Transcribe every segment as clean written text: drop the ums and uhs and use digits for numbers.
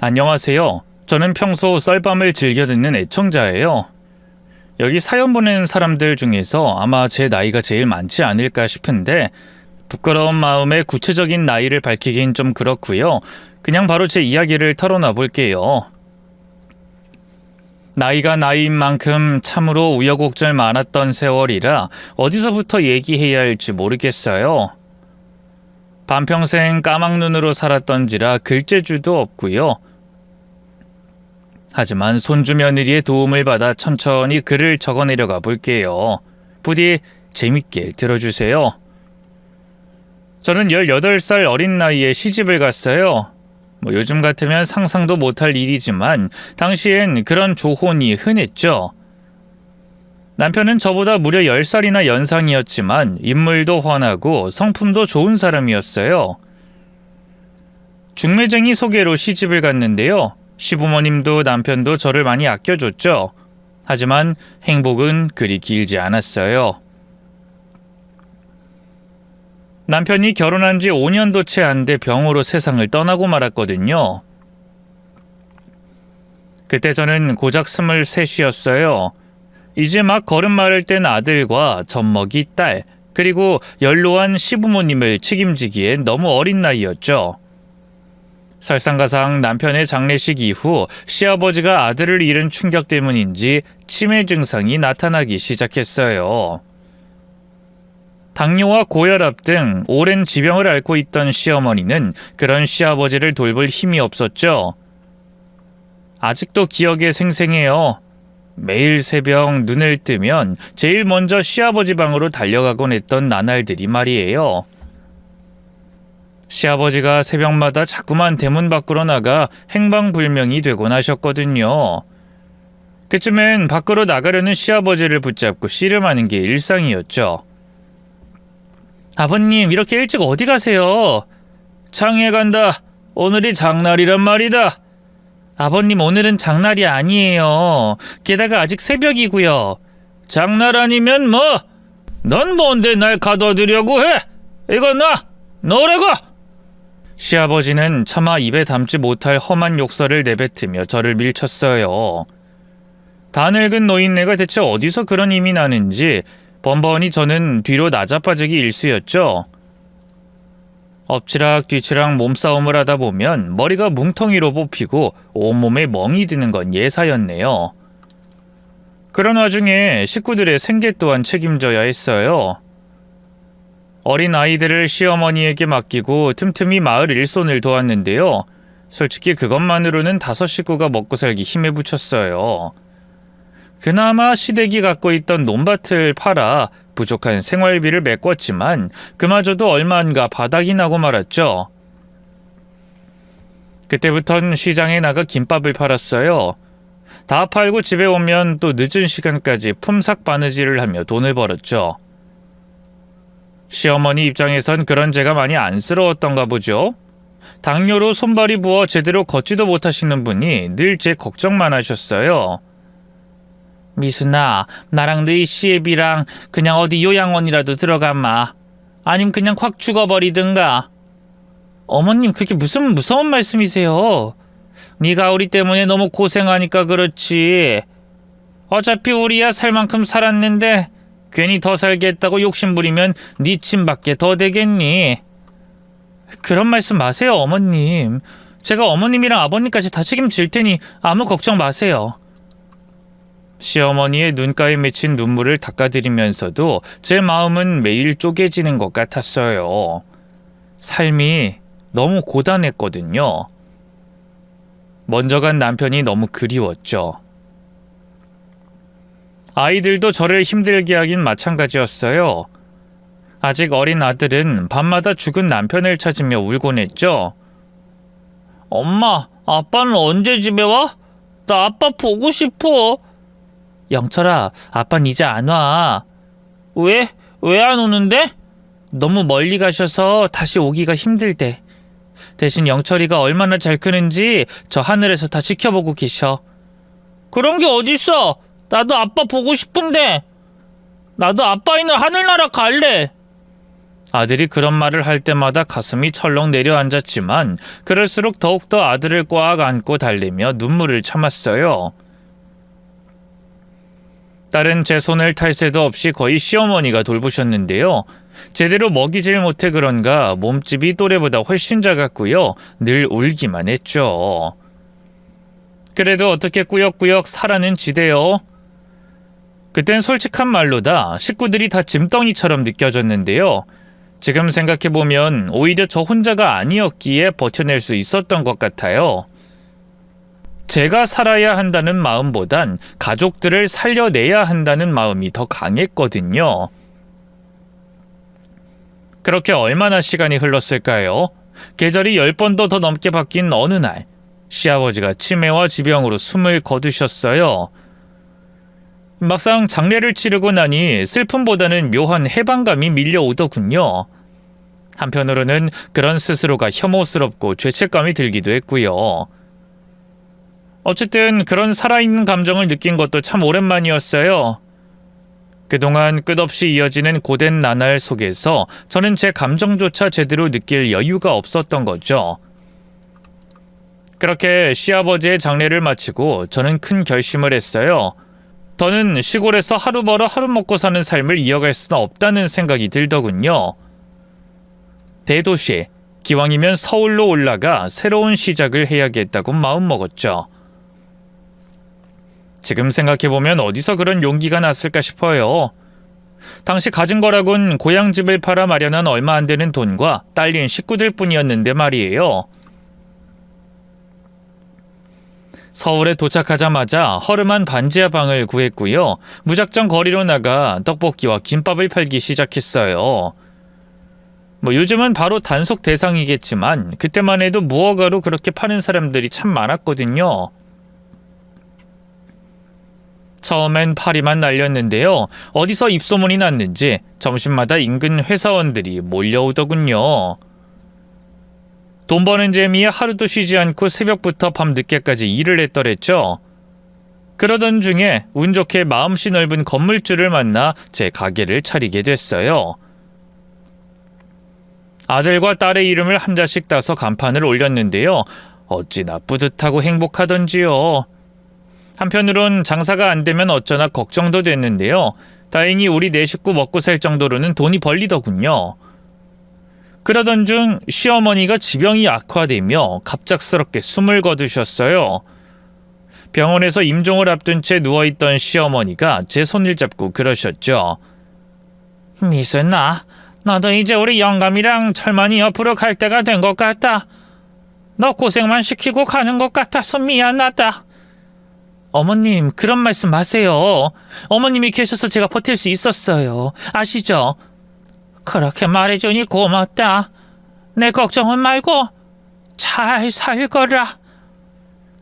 안녕하세요. 저는 평소 썰밤을 즐겨 듣는 애청자예요. 여기 사연 보내는 사람들 중에서 아마 제 나이가 제일 많지 않을까 싶은데 부끄러운 마음에 구체적인 나이를 밝히긴 좀 그렇고요. 그냥 바로 제 이야기를 털어놔 볼게요. 나이가 나이인 만큼 참으로 우여곡절 많았던 세월이라 어디서부터 얘기해야 할지 모르겠어요. 반평생 까막눈으로 살았던지라 글재주도 없고요. 하지만 손주 며느리의 도움을 받아 천천히 글을 적어내려가 볼게요. 부디 재밌게 들어주세요. 저는 18살 어린 나이에 시집을 갔어요. 요즘 같으면 상상도 못할 일이지만 당시엔 그런 조혼이 흔했죠. 남편은 저보다 무려 10살이나 연상이었지만 인물도 훤하고 성품도 좋은 사람이었어요. 중매쟁이 소개로 시집을 갔는데요. 시부모님도 남편도 저를 많이 아껴줬죠. 하지만 행복은 그리 길지 않았어요. 남편이 결혼한 지 5년도 채 안 돼 병으로 세상을 떠나고 말았거든요. 그때 저는 고작 23이었어요. 이제 막 걸음마를 뗀 아들과 젖먹이 딸, 그리고 연로한 시부모님을 책임지기엔 너무 어린 나이였죠. 설상가상 남편의 장례식 이후 시아버지가 아들을 잃은 충격 때문인지 치매 증상이 나타나기 시작했어요. 당뇨와 고혈압 등 오랜 지병을 앓고 있던 시어머니는 그런 시아버지를 돌볼 힘이 없었죠. 아직도 기억에 생생해요. 매일 새벽 눈을 뜨면 제일 먼저 시아버지 방으로 달려가곤 했던 나날들이 말이에요. 시아버지가 새벽마다 자꾸만 대문 밖으로 나가 행방불명이 되곤 하셨거든요. 그쯤엔 밖으로 나가려는 시아버지를 붙잡고 씨름하는 게 일상이었죠. 아버님, 이렇게 일찍 어디 가세요? 장에 간다. 오늘이 장날이란 말이다. 아버님, 오늘은 장날이 아니에요. 게다가 아직 새벽이고요. 장날 아니면 뭐? 넌 뭔데 날 가둬두려고 해? 이거 너라고! 시아버지는 차마 입에 담지 못할 험한 욕설을 내뱉으며 저를 밀쳤어요. 다 늙은 노인네가 대체 어디서 그런 힘이 나는지 번번이 저는 뒤로 나자빠지기 일쑤였죠. 엎치락 뒤치락 몸싸움을 하다 보면 머리가 뭉텅이로 뽑히고 온몸에 멍이 드는 건 예사였네요. 그런 와중에 식구들의 생계 또한 책임져야 했어요. 어린 아이들을 시어머니에게 맡기고 틈틈이 마을 일손을 도왔는데요. 솔직히 그것만으로는 5식구가 먹고 살기 힘에 부쳤어요. 그나마 시댁이 갖고 있던 논밭을 팔아 부족한 생활비를 메꿨지만 그마저도 얼마 안 가 바닥이 나고 말았죠. 그때부턴 시장에 나가 김밥을 팔았어요. 다 팔고 집에 오면 또 늦은 시간까지 품삯 바느질을 하며 돈을 벌었죠. 시어머니 입장에선 그런 제가 많이 안쓰러웠던가 보죠. 당뇨로 손발이 부어 제대로 걷지도 못하시는 분이 늘 제 걱정만 하셨어요. 미순아, 나랑 너희 시애비랑 그냥 어디 요양원이라도 들어가마. 아님 그냥 확 죽어버리든가. 어머님, 그게 무슨 무서운 말씀이세요. 네가 우리 때문에 너무 고생하니까 그렇지. 어차피 우리야 살 만큼 살았는데 괜히 더 살겠다고 욕심부리면 네 침밖에 더 되겠니? 그런 말씀 마세요, 어머님. 제가 어머님이랑 아버님까지 다 책임질 테니 아무 걱정 마세요. 시어머니의 눈가에 맺힌 눈물을 닦아드리면서도 제 마음은 매일 쪼개지는 것 같았어요. 삶이 너무 고단했거든요. 먼저 간 남편이 너무 그리웠죠. 아이들도 저를 힘들게 하긴 마찬가지였어요. 아직 어린 아들은 밤마다 죽은 남편을 찾으며 울곤 했죠. 엄마, 아빠는 언제 집에 와? 나 아빠 보고 싶어. 영철아, 아빠는 이제 안 와. 왜? 왜 안 오는데? 너무 멀리 가셔서 다시 오기가 힘들대. 대신 영철이가 얼마나 잘 크는지 저 하늘에서 다 지켜보고 계셔. 그런 게 어딨어? 나도 아빠 보고 싶은데. 나도 아빠 있는 하늘나라 갈래. 아들이 그런 말을 할 때마다 가슴이 철렁 내려앉았지만 그럴수록 더욱더 아들을 꽉 안고 달래며 눈물을 참았어요. 딸은 제 손을 탈 새도 없이 거의 시어머니가 돌보셨는데요. 제대로 먹이질 못해 그런가 몸집이 또래보다 훨씬 작았고요. 늘 울기만 했죠. 그래도 어떻게 꾸역꾸역 살아는 지대요. 그땐 솔직한 말로다 식구들이 다 짐덩이처럼 느껴졌는데요. 지금 생각해보면 오히려 저 혼자가 아니었기에 버텨낼 수 있었던 것 같아요. 제가 살아야 한다는 마음보단 가족들을 살려내야 한다는 마음이 더 강했거든요. 그렇게 얼마나 시간이 흘렀을까요? 계절이 10번도 더 넘게 바뀐 어느 날, 시아버지가 치매와 지병으로 숨을 거두셨어요. 막상 장례를 치르고 나니 슬픔보다는 묘한 해방감이 밀려오더군요. 한편으로는 그런 스스로가 혐오스럽고 죄책감이 들기도 했고요. 어쨌든 그런 살아있는 감정을 느낀 것도 참 오랜만이었어요. 그동안 끝없이 이어지는 고된 나날 속에서 저는 제 감정조차 제대로 느낄 여유가 없었던 거죠. 그렇게 시아버지의 장례를 마치고 저는 큰 결심을 했어요. 더는 시골에서 하루 벌어 하루 먹고 사는 삶을 이어갈 수는 없다는 생각이 들더군요. 대도시, 기왕이면 서울로 올라가 새로운 시작을 해야겠다고 마음먹었죠. 지금 생각해보면 어디서 그런 용기가 났을까 싶어요. 당시 가진 거라곤 고향집을 팔아 마련한 얼마 안 되는 돈과 딸린 식구들 뿐이었는데 말이에요. 서울에 도착하자마자 허름한 반지하 방을 구했고요. 무작정 거리로 나가 떡볶이와 김밥을 팔기 시작했어요. 요즘은 바로 단속 대상이겠지만 그때만 해도 무허가로 그렇게 파는 사람들이 참 많았거든요. 처음엔 파리만 날렸는데요. 어디서 입소문이 났는지 점심마다 인근 회사원들이 몰려오더군요. 돈 버는 재미에 하루도 쉬지 않고 새벽부터 밤 늦게까지 일을 했더랬죠. 그러던 중에 운 좋게 마음씨 넓은 건물주를 만나 제 가게를 차리게 됐어요. 아들과 딸의 이름을 한 자씩 따서 간판을 올렸는데요. 어찌나 뿌듯하고 행복하던지요. 한편으론 장사가 안 되면 어쩌나 걱정도 됐는데요. 다행히 우리 네 식구 먹고 살 정도로는 돈이 벌리더군요. 그러던 중 시어머니가 지병이 악화되며 갑작스럽게 숨을 거두셨어요. 병원에서 임종을 앞둔 채 누워있던 시어머니가 제 손을 잡고 그러셨죠. 미순아, 너도 이제 우리 영감이랑 철만이 옆으로 갈 때가 된 것 같다. 너 고생만 시키고 가는 것 같아서 미안하다. 어머님, 그런 말씀 마세요. 어머님이 계셔서 제가 버틸 수 있었어요. 아시죠? 그렇게 말해주니 고맙다. 내 걱정은 말고 잘 살 거라.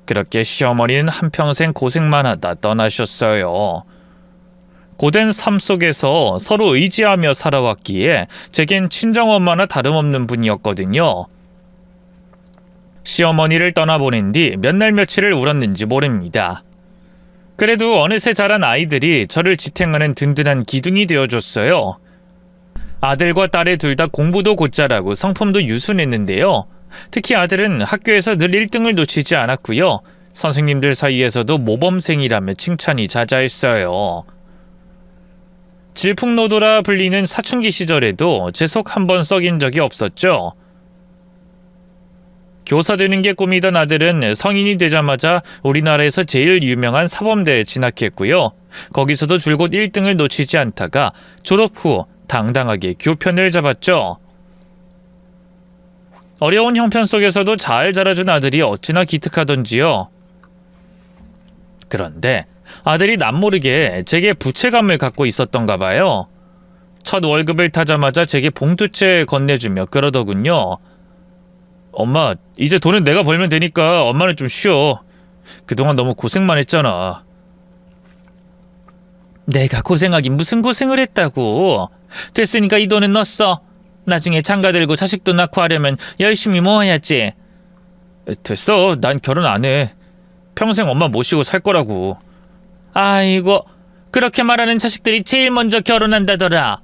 그렇게 시어머니는 한평생 고생만 하다 떠나셨어요. 고된 삶 속에서 서로 의지하며 살아왔기에 제겐 친정엄마나 다름없는 분이었거든요. 시어머니를 떠나보낸 뒤 몇 날 며칠을 울었는지 모릅니다. 그래도 어느새 자란 아이들이 저를 지탱하는 든든한 기둥이 되어줬어요. 아들과 딸의 둘 다 공부도 곧잘하고 성품도 유순했는데요. 특히 아들은 학교에서 늘 1등을 놓치지 않았고요. 선생님들 사이에서도 모범생이라며 칭찬이 자자했어요. 질풍노도라 불리는 사춘기 시절에도 제 속 한 번 썩인 적이 없었죠. 교사 되는 게 꿈이던 아들은 성인이 되자마자 우리나라에서 제일 유명한 사범대에 진학했고요. 거기서도 줄곧 1등을 놓치지 않다가 졸업 후 당당하게 교편을 잡았죠. 어려운 형편 속에서도 잘 자라준 아들이 어찌나 기특하던지요. 그런데 아들이 남모르게 제게 부채감을 갖고 있었던가 봐요. 첫 월급을 타자마자 제게 봉투채 건네주며 그러더군요. 엄마, 이제 돈은 내가 벌면 되니까 엄마는 좀 쉬어. 그동안 너무 고생만 했잖아. 내가 고생하긴 무슨 고생을 했다고. 됐으니까 이 돈은 너 써. 나중에 장가 들고 자식도 낳고 하려면 열심히 모아야지. 됐어, 난 결혼 안 해. 평생 엄마 모시고 살 거라고. 아이고, 그렇게 말하는 자식들이 제일 먼저 결혼한다더라.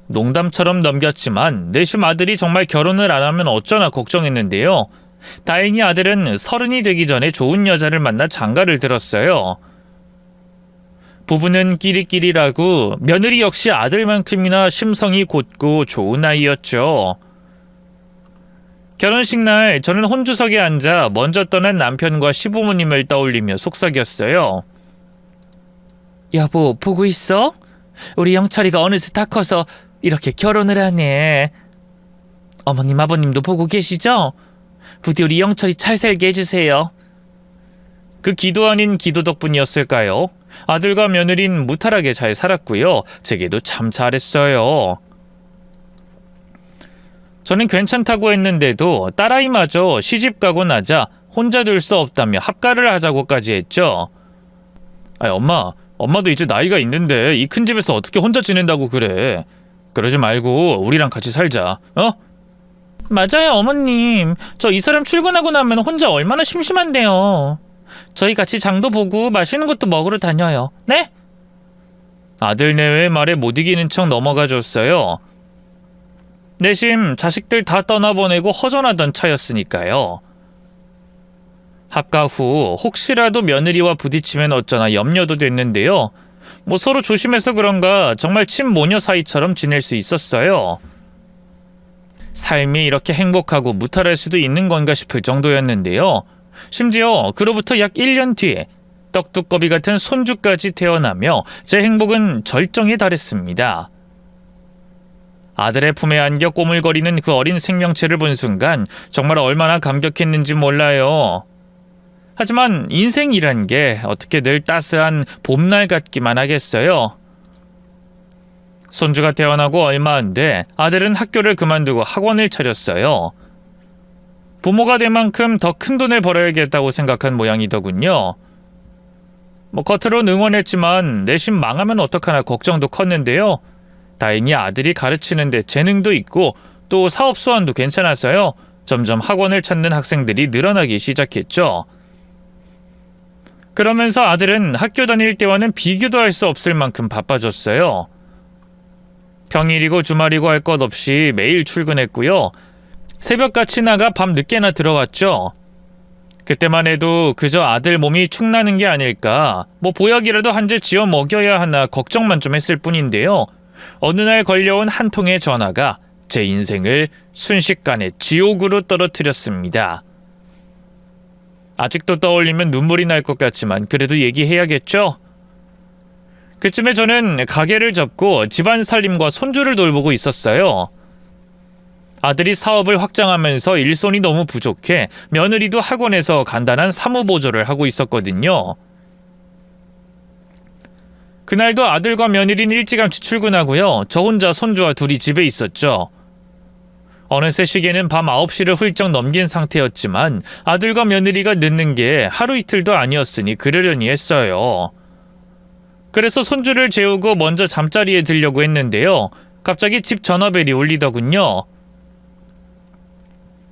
농담처럼 넘겼지만 내심 아들이 정말 결혼을 안 하면 어쩌나 걱정했는데요. 다행히 아들은 30이 되기 전에 좋은 여자를 만나 장가를 들었어요. 부부는 끼리끼리라고 며느리 역시 아들만큼이나 심성이 곧고 좋은 아이였죠. 결혼식 날 저는 혼주석에 앉아 먼저 떠난 남편과 시부모님을 떠올리며 속삭였어요. 여보, 보고 있어? 우리 영철이가 어느새 다 커서 이렇게 결혼을 하네. 어머님, 아버님도 보고 계시죠? 부디 우리 영철이 잘 살게 해주세요. 그 기도 아닌 기도 덕분이었을까요? 아들과 며느린 무탈하게 잘 살았고요. 제게도 참 잘했어요. 저는 괜찮다고 했는데도 딸아이마저 시집가고 나자 혼자 둘 수 없다며 합가를 하자고까지 했죠. 아니, 엄마도 이제 나이가 있는데 이 큰 집에서 어떻게 혼자 지낸다고 그래. 그러지 말고 우리랑 같이 살자. 어? 맞아요, 어머님. 저 이 사람 출근하고 나면 혼자 얼마나 심심한데요. 저희 같이 장도 보고 맛있는 것도 먹으러 다녀요. 네? 아들 내외의 말에 못 이기는 척 넘어가 줬어요. 내심 자식들 다 떠나보내고 허전하던 차였으니까요. 합가 후 혹시라도 며느리와 부딪히면 어쩌나 염려도 됐는데요. 뭐 서로 조심해서 그런가 정말 친모녀 사이처럼 지낼 수 있었어요. 삶이 이렇게 행복하고 무탈할 수도 있는 건가 싶을 정도였는데요. 심지어 그로부터 약 1년 뒤에 떡두꺼비 같은 손주까지 태어나며 제 행복은 절정에 달했습니다. 아들의 품에 안겨 꼬물거리는 그 어린 생명체를 본 순간 정말 얼마나 감격했는지 몰라요. 하지만 인생이란 게 어떻게 늘 따스한 봄날 같기만 하겠어요. 손주가 태어나고 얼마 안 돼 아들은 학교를 그만두고 학원을 차렸어요. 부모가 될 만큼 더 큰 돈을 벌어야겠다고 생각한 모양이더군요. 뭐 겉으론 응원했지만 내심 망하면 어떡하나 걱정도 컸는데요. 다행히 아들이 가르치는 데 재능도 있고 또 사업 수완도 괜찮아서요. 점점 학원을 찾는 학생들이 늘어나기 시작했죠. 그러면서 아들은 학교 다닐 때와는 비교도 할 수 없을 만큼 바빠졌어요. 평일이고 주말이고 할 것 없이 매일 출근했고요. 새벽같이 나가 밤 늦게나 들어왔죠. 그때만 해도 그저 아들 몸이 축나는 게 아닐까, 뭐 보약이라도 한 제 지어 먹여야 하나 걱정만 좀 했을 뿐인데요. 어느 날 걸려온 한 통의 전화가 제 인생을 순식간에 지옥으로 떨어뜨렸습니다. 아직도 떠올리면 눈물이 날 것 같지만 그래도 얘기해야겠죠? 그쯤에 저는 가게를 접고 집안 살림과 손주를 돌보고 있었어요. 아들이 사업을 확장하면서 일손이 너무 부족해 며느리도 학원에서 간단한 사무보조를 하고 있었거든요. 그날도 아들과 며느리는 일찌감치 출근하고요. 저 혼자 손주와 둘이 집에 있었죠. 어느새 시계는 밤 9시를 훌쩍 넘긴 상태였지만 아들과 며느리가 늦는 게 하루 이틀도 아니었으니 그러려니 했어요. 그래서 손주를 재우고 먼저 잠자리에 들려고 했는데요. 갑자기 집 전화벨이 울리더군요.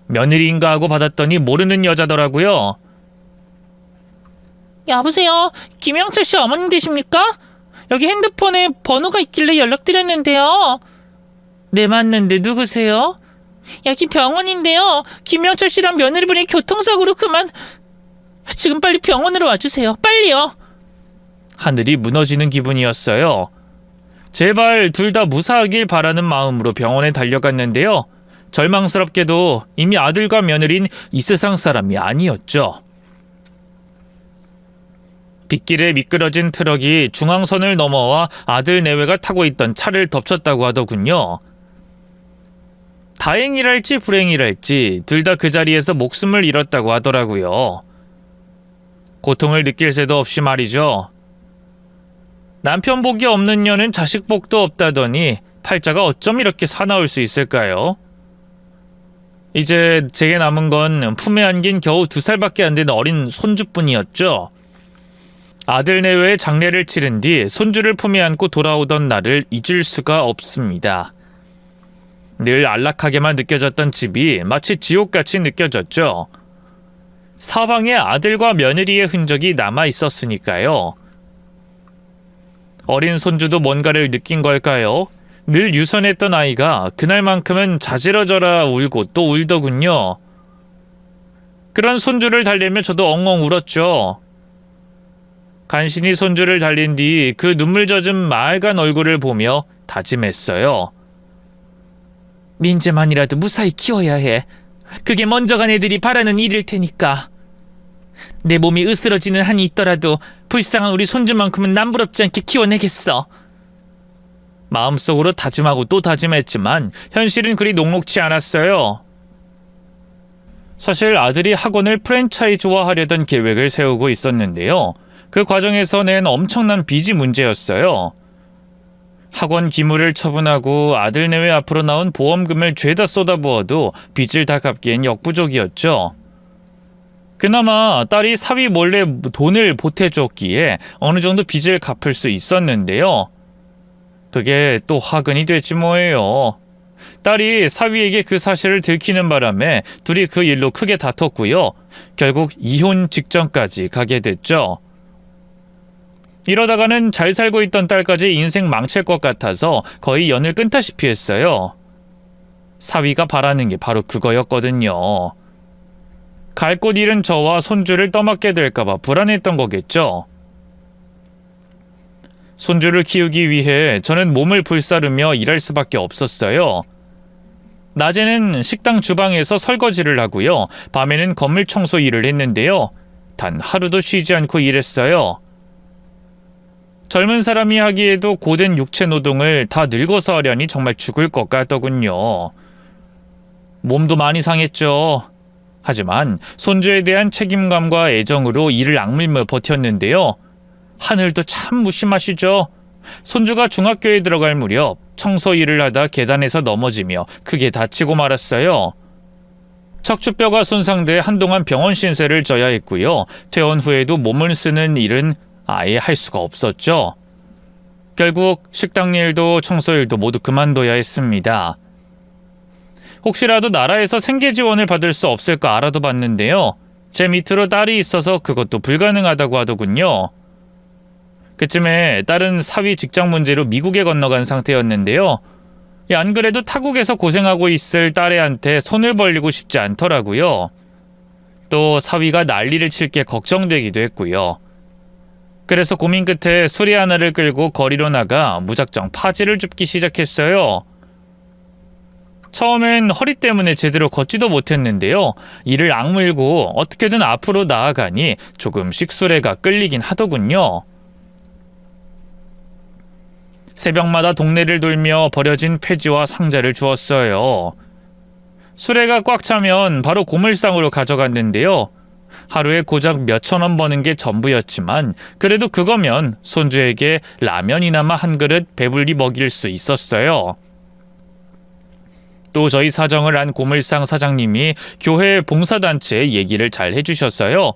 며느리인가 하고 받았더니 모르는 여자더라고요. 여보세요? 김영철 씨 어머님 되십니까? 여기 핸드폰에 번호가 있길래 연락드렸는데요. 네, 맞는데 누구세요? 여기 병원인데요. 김영철 씨랑 며느리분이 교통사고로 그만... 지금 빨리 병원으로 와주세요. 빨리요. 하늘이 무너지는 기분이었어요. 제발 둘 다 무사하길 바라는 마음으로 병원에 달려갔는데요. 절망스럽게도 이미 아들과 며느린 이 세상 사람이 아니었죠. 빗길에 미끄러진 트럭이 중앙선을 넘어와 아들 내외가 타고 있던 차를 덮쳤다고 하더군요. 다행이랄지 불행이랄지 둘 다 그 자리에서 목숨을 잃었다고 하더라고요. 고통을 느낄 새도 없이 말이죠. 남편 복이 없는 년은 자식 복도 없다더니 팔자가 어쩜 이렇게 사나울 수 있을까요? 이제 제게 남은 건 품에 안긴 겨우 2살밖에 안 된 어린 손주뿐이었죠. 아들 내외의 장례를 치른 뒤 손주를 품에 안고 돌아오던 날을 잊을 수가 없습니다. 늘 안락하게만 느껴졌던 집이 마치 지옥같이 느껴졌죠. 사방에 아들과 며느리의 흔적이 남아 있었으니까요. 어린 손주도 뭔가를 느낀 걸까요? 늘 유선했던 아이가 그날만큼은 자지러져라 울고 또 울더군요. 그런 손주를 달래며 저도 엉엉 울었죠. 간신히 손주를 달린 뒤 그 눈물 젖은 맑은 얼굴을 보며 다짐했어요. 민재만이라도 무사히 키워야 해. 그게 먼저 간 애들이 바라는 일일 테니까. 내 몸이 으스러지는 한이 있더라도 불쌍한 우리 손주만큼은 남부럽지 않게 키워내겠어. 마음속으로 다짐하고 또 다짐했지만 현실은 그리 녹록치 않았어요. 사실 아들이 학원을 프랜차이즈화하려던 계획을 세우고 있었는데요. 그 과정에서 낸 엄청난 빚이 문제였어요. 학원 기물을 처분하고 아들 내외 앞으로 나온 보험금을 죄다 쏟아부어도 빚을 다 갚기엔 역부족이었죠. 그나마 딸이 사위 몰래 돈을 보태줬기에 어느 정도 빚을 갚을 수 있었는데요. 그게 또 화근이 됐지 뭐예요. 딸이 사위에게 그 사실을 들키는 바람에 둘이 그 일로 크게 다퉜고요. 결국 이혼 직전까지 가게 됐죠. 이러다가는 잘 살고 있던 딸까지 인생 망칠 것 같아서 거의 연을 끊다시피 했어요. 사위가 바라는 게 바로 그거였거든요. 갈 곳 잃은 저와 손주를 떠맡게 될까봐 불안했던 거겠죠. 손주를 키우기 위해 저는 몸을 불사르며 일할 수밖에 없었어요. 낮에는 식당 주방에서 설거지를 하고요. 밤에는 건물 청소 일을 했는데요. 단 하루도 쉬지 않고 일했어요. 젊은 사람이 하기에도 고된 육체 노동을 다 늙어서 하려니 정말 죽을 것 같더군요. 몸도 많이 상했죠. 하지만 손주에 대한 책임감과 애정으로 이를 악물며 버텼는데요. 하늘도 참 무심하시죠. 손주가 중학교에 들어갈 무렵 청소 일을 하다 계단에서 넘어지며 크게 다치고 말았어요. 척추뼈가 손상돼 한동안 병원 신세를 져야 했고요. 퇴원 후에도 몸을 쓰는 일은 아예 할 수가 없었죠. 결국 식당 일도 청소 일도 모두 그만둬야 했습니다. 혹시라도 나라에서 생계 지원을 받을 수 없을까 알아도 봤는데요. 제 밑으로 딸이 있어서 그것도 불가능하다고 하더군요. 그쯤에 딸은 사위 직장 문제로 미국에 건너간 상태였는데요. 안 그래도 타국에서 고생하고 있을 딸애한테 손을 벌리고 싶지 않더라고요. 또 사위가 난리를 칠 게 걱정되기도 했고요. 그래서 고민 끝에 수리 하나를 끌고 거리로 나가 무작정 파지를 줍기 시작했어요. 처음엔 허리 때문에 제대로 걷지도 못했는데요. 이를 악물고 어떻게든 앞으로 나아가니 조금씩 수레가 끌리긴 하더군요. 새벽마다 동네를 돌며 버려진 폐지와 상자를 주었어요. 수레가 꽉 차면 바로 고물상으로 가져갔는데요. 하루에 고작 몇천 원 버는 게 전부였지만 그래도 그거면 손주에게 라면이나마 한 그릇 배불리 먹일 수 있었어요. 또 저희 사정을 안 고물상 사장님이 교회 봉사단체 얘기를 잘 해주셨어요.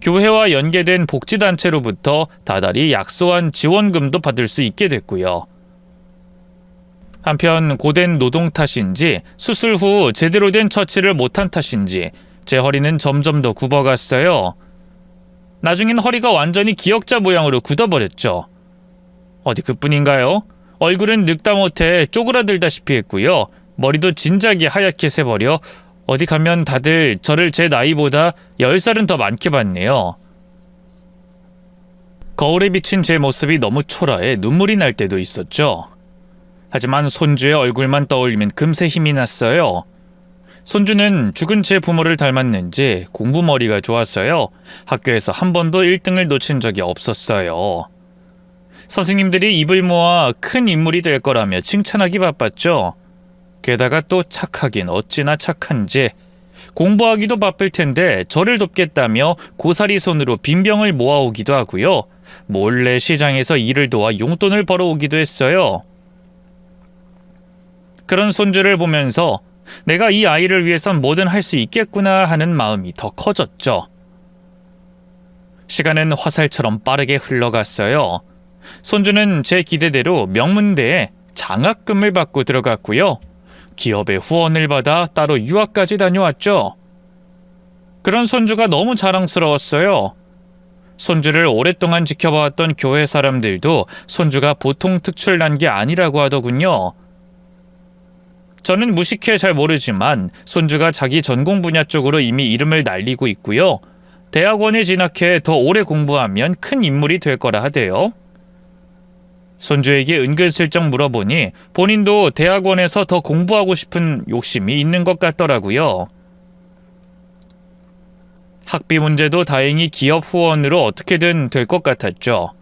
교회와 연계된 복지단체로부터 다달이 약소한 지원금도 받을 수 있게 됐고요. 한편 고된 노동 탓인지 수술 후 제대로 된 처치를 못한 탓인지 제 허리는 점점 더 굽어갔어요. 나중엔 허리가 완전히 기역자 모양으로 굳어버렸죠. 어디 그뿐인가요? 얼굴은 늙다 못해 쪼그라들다시피 했고요. 머리도 진작에 하얗게 새버려 어디 가면 다들 저를 제 나이보다 10살은 더 많게 봤네요. 거울에 비친 제 모습이 너무 초라해 눈물이 날 때도 있었죠. 하지만 손주의 얼굴만 떠올리면 금세 힘이 났어요. 손주는 죽은 제 부모를 닮았는지 공부머리가 좋았어요. 학교에서 한 번도 1등을 놓친 적이 없었어요. 선생님들이 입을 모아 큰 인물이 될 거라며 칭찬하기 바빴죠. 게다가 또 착하긴 어찌나 착한지 공부하기도 바쁠 텐데 저를 돕겠다며 고사리 손으로 빈병을 모아오기도 하고요. 몰래 시장에서 일을 도와 용돈을 벌어오기도 했어요. 그런 손주를 보면서 내가 이 아이를 위해선 뭐든 할 수 있겠구나 하는 마음이 더 커졌죠. 시간은 화살처럼 빠르게 흘러갔어요. 손주는 제 기대대로 명문대에 장학금을 받고 들어갔고요. 기업의 후원을 받아 따로 유학까지 다녀왔죠. 그런 손주가 너무 자랑스러웠어요. 손주를 오랫동안 지켜봐왔던 교회 사람들도 손주가 보통 특출난 게 아니라고 하더군요. 저는 무식해 잘 모르지만 손주가 자기 전공 분야 쪽으로 이미 이름을 날리고 있고요. 대학원에 진학해 더 오래 공부하면 큰 인물이 될 거라 하대요. 손주에게 은근슬쩍 물어보니 본인도 대학원에서 더 공부하고 싶은 욕심이 있는 것 같더라고요. 학비 문제도 다행히 기업 후원으로 어떻게든 될 것 같았죠.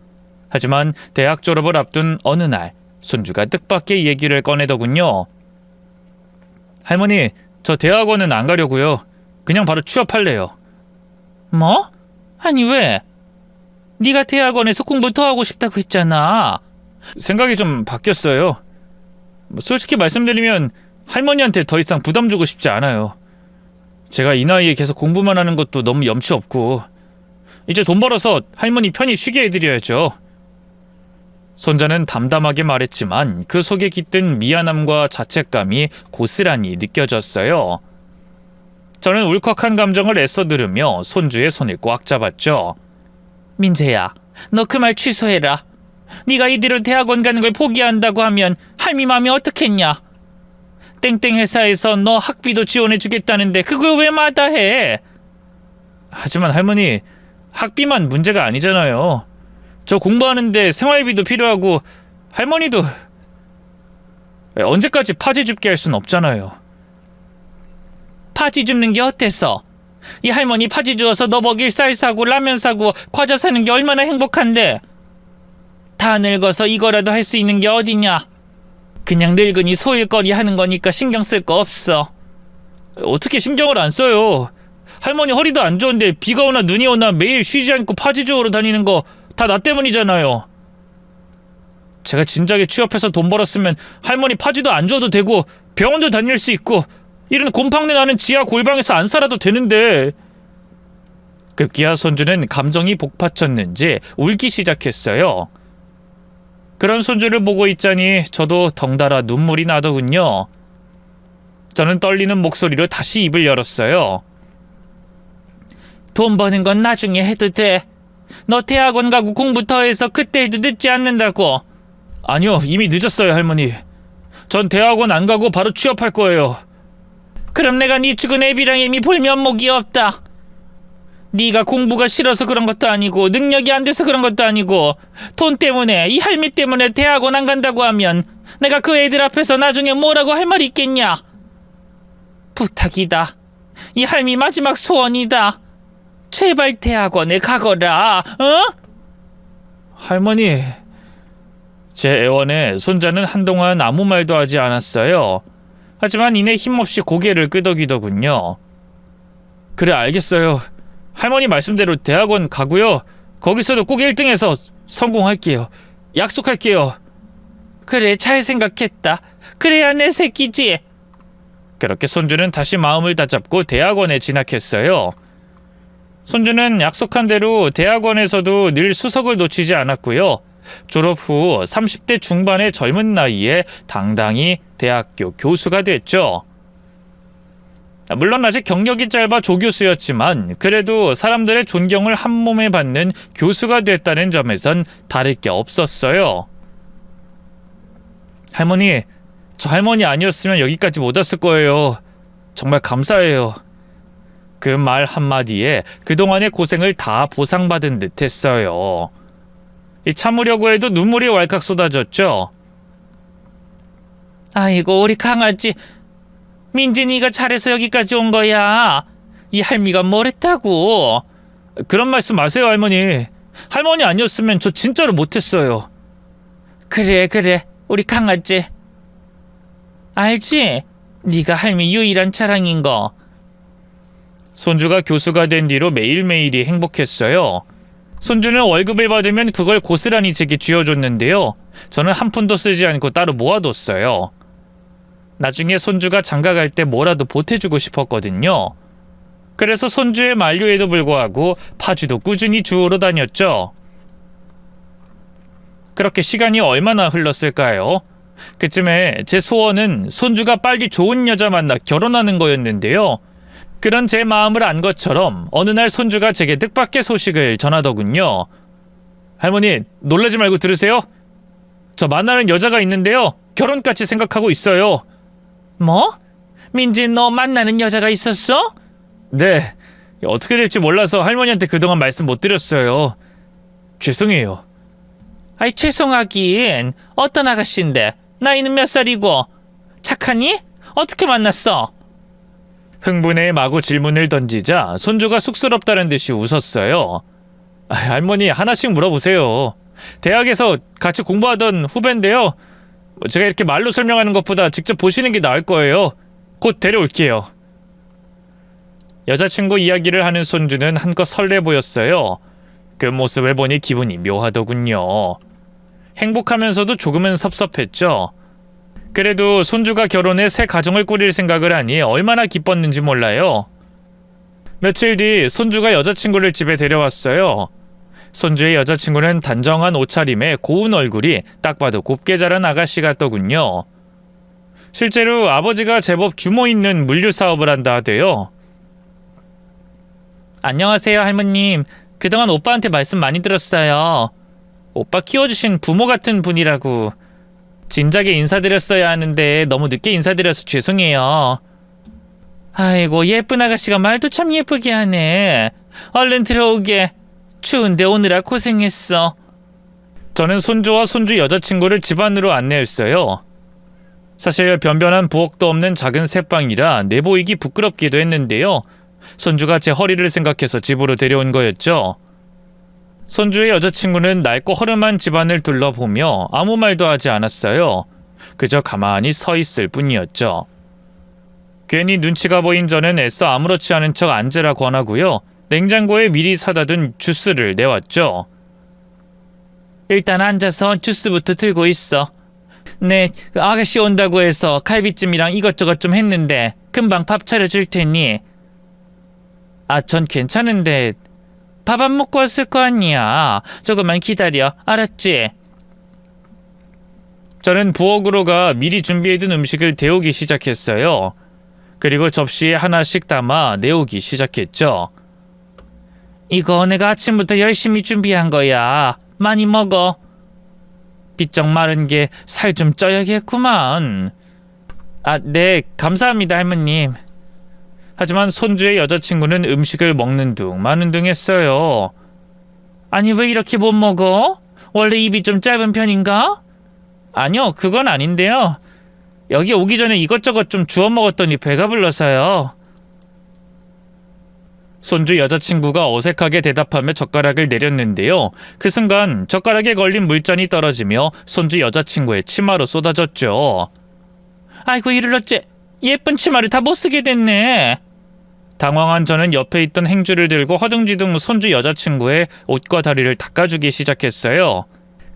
하지만 대학 졸업을 앞둔 어느 날 손주가 뜻밖의 얘기를 꺼내더군요. 할머니, 저 대학원은 안 가려고요. 그냥 바로 취업할래요. 뭐? 아니 왜? 네가 대학원에서 공부 더 하고 싶다고 했잖아. 생각이 좀 바뀌었어요. 솔직히 말씀드리면 할머니한테 더 이상 부담 주고 싶지 않아요. 제가 이 나이에 계속 공부만 하는 것도 너무 염치 없고 이제 돈 벌어서 할머니 편히 쉬게 해드려야죠. 손자는 담담하게 말했지만 그 속에 깃든 미안함과 자책감이 고스란히 느껴졌어요. 저는 울컥한 감정을 애써 들으며 손주의 손을 꽉 잡았죠. 민재야, 너 그 말 취소해라. 네가 이대로 대학원 가는 걸 포기한다고 하면 할미 마음이 어떻겠냐? 땡땡 회사에서 너 학비도 지원해주겠다는데 그걸 왜 마다해? 하지만 할머니, 학비만 문제가 아니잖아요. 저 공부하는데 생활비도 필요하고 할머니도 언제까지 파지 줍게 할 순 없잖아요. 파지 줍는 게 어때서? 이 할머니 파지 주어서 너 먹일 쌀 사고 라면 사고 과자 사는 게 얼마나 행복한데. 다 늙어서 이거라도 할 수 있는 게 어디냐? 그냥 늙은이 소일거리 하는 거니까 신경 쓸 거 없어. 어떻게 신경을 안 써요. 할머니 허리도 안 좋은데 비가 오나 눈이 오나 매일 쉬지 않고 파지 주우러 다니는 거 다 나 때문이잖아요. 제가 진작에 취업해서 돈 벌었으면 할머니 파지도 안 줘도 되고 병원도 다닐 수 있고 이런 곰팡내 나는 지하 골방에서 안 살아도 되는데. 급기야 손주는 감정이 복받쳤는지 울기 시작했어요. 그런 손주를 보고 있자니 저도 덩달아 눈물이 나더군요. 저는 떨리는 목소리로 다시 입을 열었어요. 돈 버는 건 나중에 해도 돼. 너 대학원 가고 공부 더 해서 그때 해도 늦지 않는다고. 아니요, 이미 늦었어요, 할머니. 전 대학원 안 가고 바로 취업할 거예요. 그럼 내가 네 죽은 애비랑 이미 볼 면목이 없다. 네가 공부가 싫어서 그런 것도 아니고 능력이 안 돼서 그런 것도 아니고 돈 때문에 이 할미 때문에 대학원 안 간다고 하면 내가 그 애들 앞에서 나중에 뭐라고 할 말이 있겠냐. 부탁이다. 이 할미 마지막 소원이다. 제발 대학원에 가거라. 어? 할머니, 제 애원에 손자는 한동안 아무 말도 하지 않았어요. 하지만 이내 힘없이 고개를 끄덕이더군요. 그래, 알겠어요. 할머니 말씀대로 대학원 가고요. 거기서도 꼭 1등해서 성공할게요. 약속할게요. 그래, 잘 생각했다. 그래야 내 새끼지. 그렇게 손주는 다시 마음을 다잡고 대학원에 진학했어요. 손주는 약속한 대로 대학원에서도 늘 수석을 놓치지 않았고요. 졸업 후 30대 중반의 젊은 나이에 당당히 대학교 교수가 됐죠. 물론 아직 경력이 짧아 조교수였지만 그래도 사람들의 존경을 한몸에 받는 교수가 됐다는 점에선 다를 게 없었어요. 할머니, 저 할머니 아니었으면 여기까지 못 왔을 거예요. 정말 감사해요. 그 말 한마디에 그동안의 고생을 다 보상받은 듯 했어요. 참으려고 해도 눈물이 왈칵 쏟아졌죠. 아이고, 우리 강아지. 민진이가 잘해서 여기까지 온 거야. 이 할미가 뭘 했다고. 그런 말씀 마세요, 할머니. 할머니 아니었으면 저 진짜로 못했어요. 그래, 우리 강아지. 알지? 네가 할미 유일한 자랑인 거. 손주가 교수가 된 뒤로 매일매일이 행복했어요. 손주는 월급을 받으면 그걸 고스란히 제게 쥐어줬는데요. 저는 한 푼도 쓰지 않고 따로 모아뒀어요. 나중에 손주가 장가갈 때 뭐라도 보태주고 싶었거든요. 그래서 손주의 만류에도 불구하고 파주도 꾸준히 주우러 다녔죠. 그렇게 시간이 얼마나 흘렀을까요? 그쯤에 제 소원은 손주가 빨리 좋은 여자 만나 결혼하는 거였는데요. 그런 제 마음을 안 것처럼 어느 날 손주가 제게 뜻밖의 소식을 전하더군요. 할머니, 놀라지 말고 들으세요. 저 만나는 여자가 있는데요. 결혼까지 생각하고 있어요. 뭐? 민지 너 만나는 여자가 있었어? 네, 어떻게 될지 몰라서 할머니한테 그동안 말씀 못 드렸어요. 죄송해요. 아이 죄송하긴. 어떤 아가씨인데? 나이는 몇 살이고? 착하니? 어떻게 만났어? 흥분해 마구 질문을 던지자 손주가 쑥스럽다는 듯이 웃었어요. 할머니 하나씩 물어보세요. 대학에서 같이 공부하던 후배인데요. 제가 이렇게 말로 설명하는 것보다 직접 보시는 게 나을 거예요. 곧 데려올게요. 여자친구 이야기를 하는 손주는 한껏 설레 보였어요. 그 모습을 보니 기분이 묘하더군요. 행복하면서도 조금은 섭섭했죠. 그래도 손주가 결혼해 새 가정을 꾸릴 생각을 하니 얼마나 기뻤는지 몰라요. 며칠 뒤 손주가 여자친구를 집에 데려왔어요. 손주의 여자친구는 단정한 옷차림에 고운 얼굴이 딱 봐도 곱게 자란 아가씨 같더군요. 실제로 아버지가 제법 규모 있는 물류 사업을 한다 하대요. 안녕하세요 할머님. 그동안 오빠한테 말씀 많이 들었어요. 오빠 키워주신 부모 같은 분이라고. 진작에 인사드렸어야 하는데 너무 늦게 인사드려서 죄송해요. 아이고 예쁜 아가씨가 말도 참 예쁘게 하네. 얼른 들어오게. 추운데 오느라 고생했어. 저는 손주와 손주 여자친구를 집 안으로 안내했어요. 사실 변변한 부엌도 없는 작은 새방이라 내보이기 부끄럽기도 했는데요. 손주가 제 허리를 생각해서 집으로 데려온 거였죠. 손주의 여자친구는 낡고 허름한 집안을 둘러보며 아무 말도 하지 않았어요. 그저 가만히 서 있을 뿐이었죠. 괜히 눈치가 보인 저는 애써 아무렇지 않은 척 앉으라 권하고요. 냉장고에 미리 사다 둔 주스를 내왔죠. 일단 앉아서 주스부터 들고 있어. 네, 그 아가씨 온다고 해서 갈비찜이랑 이것저것 좀 했는데 금방 밥 차려줄 테니. 아, 전 괜찮은데 밥 안 먹고 왔을 거 아니야. 조금만 기다려. 알았지? 저는 부엌으로 가 미리 준비해둔 음식을 데우기 시작했어요. 그리고 접시에 하나씩 담아 내오기 시작했죠. 이거 내가 아침부터 열심히 준비한 거야. 많이 먹어. 비쩍 마른 게 살 좀 쪄야겠구만. 아, 네, 감사합니다, 할머님. 하지만 손주의 여자친구는 음식을 먹는 둥 마는 둥 했어요. 아니 왜 이렇게 못 먹어? 원래 입이 좀 짧은 편인가? 아니요, 그건 아닌데요. 여기 오기 전에 이것저것 좀 주워 먹었더니 배가 불러서요. 손주 여자친구가 어색하게 대답하며 젓가락을 내렸는데요. 그 순간 젓가락에 걸린 물잔이 떨어지며 손주 여자친구의 치마로 쏟아졌죠. 아이고 이를 어째 예쁜 치마를 다 못 쓰게 됐네. 당황한 저는 옆에 있던 행주를 들고 허둥지둥 손주 여자친구의 옷과 다리를 닦아주기 시작했어요.